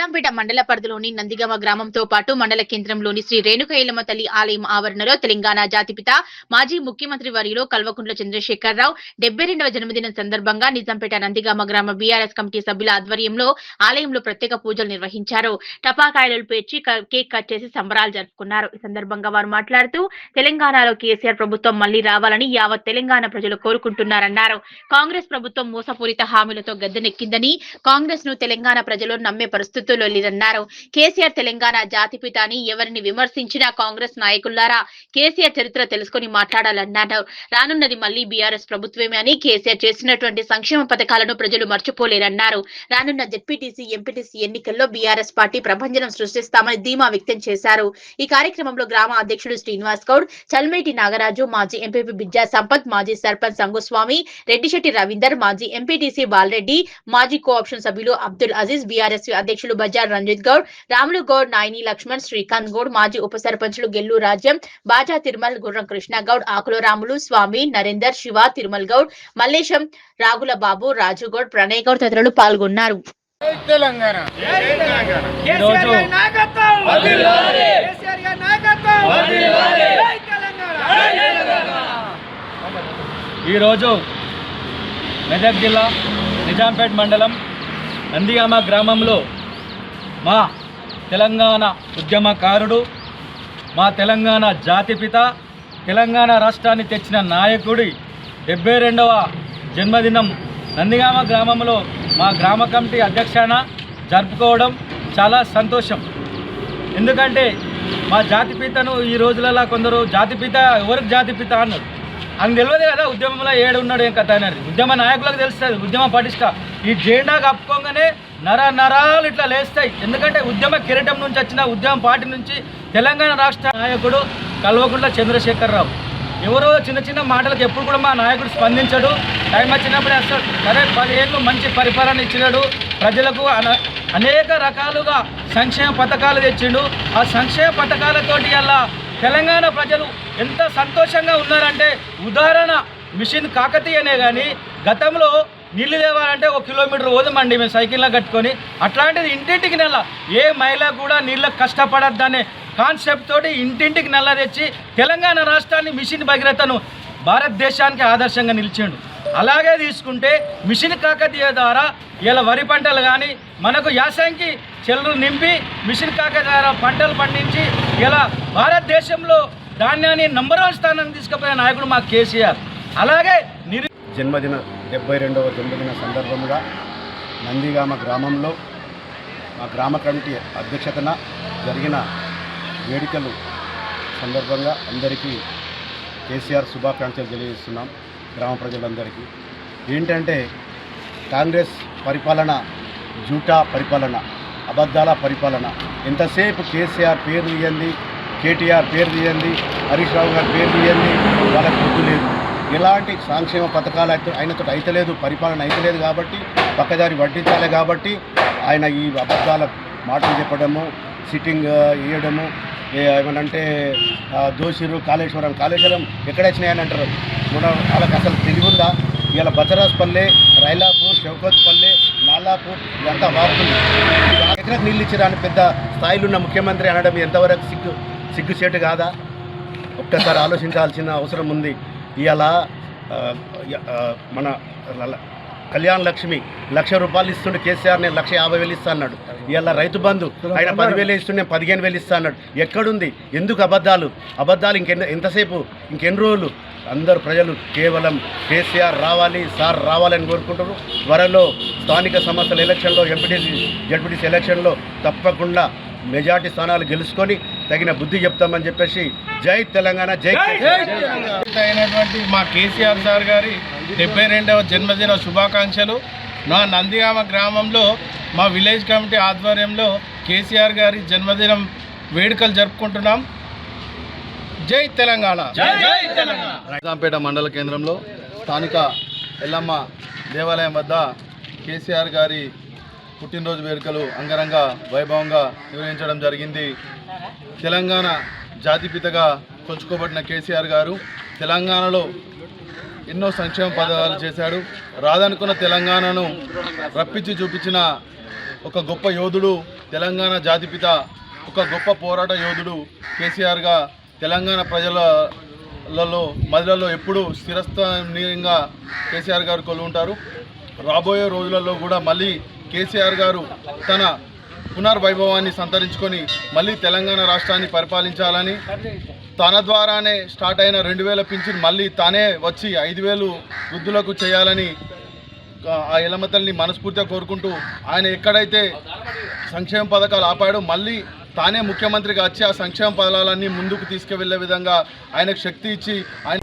నిజాంపేట మండల పరిధిలోని నందిగామ గ్రామంతో పాటు మండల కేంద్రంలోని శ్రీ రేణుక ఎల్లమ్మ తల్లి ఆలయం ఆవరణలో తెలంగాణ జాతిపిత మాజీ ముఖ్యమంత్రి వర్యులు కల్వకుంట్ల చంద్రశేఖరరావు 72వ జన్మదినం సందర్భంగా నిజాంపేట నందిగామ గ్రామ బీఆర్ఎస్ కమిటీ సభ్యుల ఆధ్వర్యంలో ఆలయంలో ప్రత్యేక పూజలు నిర్వహించారు. టపాకాయలు పేర్చి కేక్ కట్ చేసి సంబరాలు జరుపుకున్నారు. ఈ సందర్భంగా వారు మాట్లాడుతూ తెలంగాణలో కేసీఆర్ ప్రభుత్వం మళ్లీ రావాలని యావత్ తెలంగాణ ప్రజలు కోరుకుంటున్నారన్నారు. కాంగ్రెస్ ప్రభుత్వం మోసపూరిత హామీలతో గద్దెనెక్కిందని, కాంగ్రెస్ ను తెలంగాణ ప్రజలు నమ్మే పరిస్థితుల్లో లేదన్నారు. కేసీఆర్ తెలంగాణ జాతిపిత అని ఎవరిని విమర్శించినా కాంగ్రెస్ నాయకులారా కేసీఆర్ చరిత్ర తెలుసుకుని మాట్లాడాలన్నారు. రానున్నది మళ్లీ బీఆర్ఎస్ ప్రభుత్వమే అని, కేసీఆర్ చేసినటువంటి సంక్షేమ పథకాలను ప్రజలు మర్చిపోలేరన్నారు. రానున్న జెడ్పీటీసీ, ఎంపీటీసీ ఎన్నికల్లో బీఆర్ఎస్ పార్టీ ప్రభంజనం సృష్టిస్తామని ధీమా వ్యక్తం చేశారు. ఈ కార్యక్రమంలో గ్రామ అధ్యక్షుడు శ్రీనివాస్ గౌడ్, చల్మేటి నాగరాజు, మాజీ ఎంపీపీ బిజ్జా సంపత్, మాజీ సర్పంచ్ సంగుస్వామి, రెడ్డిశెట్టి రవీందర్, మాజీ ఎంపీటీసీ బాలరెడ్డి, మాజీ కోఆప్షన్ సభ్యులు అబ్దుల్ అజీజ్, బీఆర్ఎస్ అధ్యక్షులు బజార్ రంజిత్ గౌడ్, రాములు గౌడ్, నాయని లక్ష్మణ్, శ్రీకాంత్ గౌడ్, మాజీ ఉప సర్పంచులు గెల్లు రాజ్యం, బాజా తిరుమల్, గుర్రం కృష్ణ గౌడ్, ఆకుల రాములు, స్వామి, నరేందర్, శివ, తిరుమల్ గౌడ్, మల్లేశం, రాగుల బాబు, రాజు గౌడ్, ప్రణయ్ గౌడ్ తదితరులు పాల్గొన్నారు. ఈరోజు మెదక్ జిల్లా నిజాంపేట్ మండలం నందిగామ గ్రామంలో మా తెలంగాణ ఉద్యమకారుడు, మా తెలంగాణ జాతిపిత, తెలంగాణ రాష్ట్రాన్ని తెచ్చిన నాయకుడి 72వ జన్మదినం నందిగామ గ్రామంలో మా గ్రామ కమిటీ అధ్యక్షాన జరుపుకోవడం చాలా సంతోషం. ఎందుకంటే మా జాతిపితను ఈ రోజులలో కొందరు జాతిపిత ఎవరికి జాతిపిత అన్నారు, అని తెలియదు కదా ఉద్యమంలో ఏడున్నాడు ఏం కథ అనేది. ఉద్యమ నాయకులకు తెలుస్తుంది, ఉద్యమ పటిష్ట. ఈ జెండా కప్పుకోగానే నరాలు ఇట్లా లేస్తాయి. ఎందుకంటే ఉద్యమ కిరీటం నుంచి వచ్చిన ఉద్యమ పార్టీ నుంచి తెలంగాణ రాష్ట్ర నాయకుడు కల్వకుంట్ల చంద్రశేఖరరావు. ఎవరో చిన్న చిన్న మాటలకు ఎప్పుడు కూడా మా నాయకుడు స్పందించడు. టైం వచ్చినప్పుడే వస్తాడు. సరే 10 ఏళ్ళు మంచి పరిపాలన ఇచ్చినాడు, ప్రజలకు అనేక రకాలుగా సంక్షేమ పథకాలు తెచ్చిండు. ఆ సంక్షేమ పథకాలతోటి అలా తెలంగాణ ప్రజలు ఎంత సంతోషంగా ఉన్నారంటే, ఉదాహరణ మిషన్ కాకతీయనే కానీ గతంలో నీళ్లు తేవాలంటే 1 కిలోమీటర్ పోదామండి మేము సైకిల్లో కట్టుకొని. అట్లాంటిది ఇంటింటికి నెల, ఏ మహిళ కూడా నీళ్ళకు కష్టపడద్దనే కాన్సెప్ట్ తోటి ఇంటింటికి నెల తెచ్చి తెలంగాణ రాష్ట్రాన్ని మిషన్ భగీరథను భారతదేశానికి ఆదర్శంగా నిలిచిండు. అలాగే తీసుకుంటే మిషన్ కాకతీయ ద్వారా ఇలా వరి పంటలు కానీ మనకు యాసంగి చెల్లు నింపి మిషన్ కాకతీయ ద్వారా పంటలు పండించి ఇలా భారతదేశంలో ధాన్యాన్ని నంబర్ 1 స్థానానికి తీసుకుపోయిన నాయకుడు మా కేసీఆర్. అలాగే 72వ జన్మదిన సందర్భంగా నందిగామ గ్రామంలో మా గ్రామ కమిటీ అధ్యక్షతన జరిగిన వేడుకలు సందర్భంగా అందరికీ కేసీఆర్ శుభాకాంక్షలు తెలియజేస్తున్నాం. గ్రామ ప్రజలందరికీ ఏంటంటే, కాంగ్రెస్ పరిపాలన జూటా పరిపాలన, అబద్ధాల పరిపాలన. ఎంతసేపు కేసీఆర్ పేరు తీయండి, కేటీఆర్ పేరు తీయండి, హరీష్ రావు గారి పేరు తీయండి, వాళ్ళకి గుర్తు లేదు. ఎలాంటి సంక్షేమ పథకాలు ఆయనతో అయితలేదు, పరిపాలన అయితలేదు కాబట్టి పక్కదారి వడ్డించాలి కాబట్టి ఆయన ఈ అబద్ధాల మాటలు చెప్పడము, సిట్టింగ్ వేయడము, ఏమనంటే దోషిరు కాళేశ్వరం ఎక్కడ వచ్చినాయని అంటారు. వాళ్ళకి అసలు తెలివిందా? ఇలా బచరాజ్పల్లె, రైలాపూర్, షౌకత్పల్లె, నాలాపూర్ ఇదంతా వాడుతుంది. ఎకరకు నీళ్ళు ఇచ్చిరాని పెద్ద స్థాయిలో ఉన్న ముఖ్యమంత్రి అనడం ఎంతవరకు సిగ్గుచేటు కాదా? ఒక్కసారి ఆలోచించాల్సిన అవసరం ఉంది. ఇవాళ మన కళ్యాణ్ లక్ష్మి 1,00,000 రూపాయలు ఇస్తుండే కేసీఆర్, నేను 1,50,000 ఇస్తా అన్నాడు. ఇవాళ రైతు బంధు ఆయన 10,000 ఇస్తుండే 15,000 ఇస్తా అన్నాడు. ఎక్కడుంది? ఎందుకు అబద్ధాలు? ఎంతసేపు, ఇంకెన్ని రోజులు? అందరు ప్రజలు కేవలం కేసీఆర్ రావాలి, సార్ రావాలని కోరుకుంటారు. త్వరలో స్థానిక సంస్థల ఎలక్షన్లో, ఎంపీటీసీ, జడ్పీటీసీ ఎలక్షన్లో తప్పకుండా మెజార్టీ స్థానాలు గెలుచుకొని తగిన బుద్ధి చెప్తామని చెప్పేసి జై తెలంగాణ, జై అయినటువంటి మా కేసీఆర్ సార్ గారి 72వ జన్మదిన శుభాకాంక్షలు. నా నందిగామ గ్రామంలో మా విలేజ్ కమిటీ ఆధ్వర్యంలో కేసీఆర్ గారి జన్మదినం వేడుకలు జరుపుకుంటున్నాం. జై తెలంగాణ, జై తెలంగాణ. నిజాంపేట మండల కేంద్రంలో స్థానిక ఎల్లమ్మ దేవాలయం వద్ద కేసీఆర్ గారి పుట్టినరోజు వేడుకలు అంగరంగ వైభవంగా నిర్వహించడం జరిగింది. తెలంగాణ జాతిపితగా కొలుచుకోబడిన కేసీఆర్ గారు తెలంగాణలో ఎన్నో సంక్షేమ పథకాలు చేశాడు. రాదనుకున్న తెలంగాణను రప్పించి చూపించిన ఒక గొప్ప యోధుడు తెలంగాణ జాతిపిత ఒక గొప్ప పోరాట యోధుడు కేసీఆర్గా తెలంగాణ ప్రజలలో మదిలలో ఎప్పుడూ స్థిరస్థానీయంగా కేసీఆర్ గారు కొలువుంటారు. రాబోయే రోజులలో కూడా మళ్ళీ కేసీఆర్ గారు తన పునర్వైభవాన్ని సంతరించుకొని మళ్ళీ తెలంగాణ రాష్ట్రాన్ని పరిపాలించాలని, తన ద్వారానే స్టార్ట్ అయిన 2000 పింఛన్ మళ్ళీ తానే వచ్చి 5000 వృద్ధులకు చేయాలని ఆ ఎల్లమ్మ తల్లిని మనస్ఫూర్తిగా కోరుకుంటూ, ఆయన ఎక్కడైతే సంక్షేమ పథకాలు ఆపాడో మళ్ళీ తానే ముఖ్యమంత్రిగా వచ్చి ఆ సంక్షేమ పథకాలన్నీ ముందుకు తీసుకువెళ్లే విధంగా ఆయనకు శక్తి ఇచ్చి ఆయన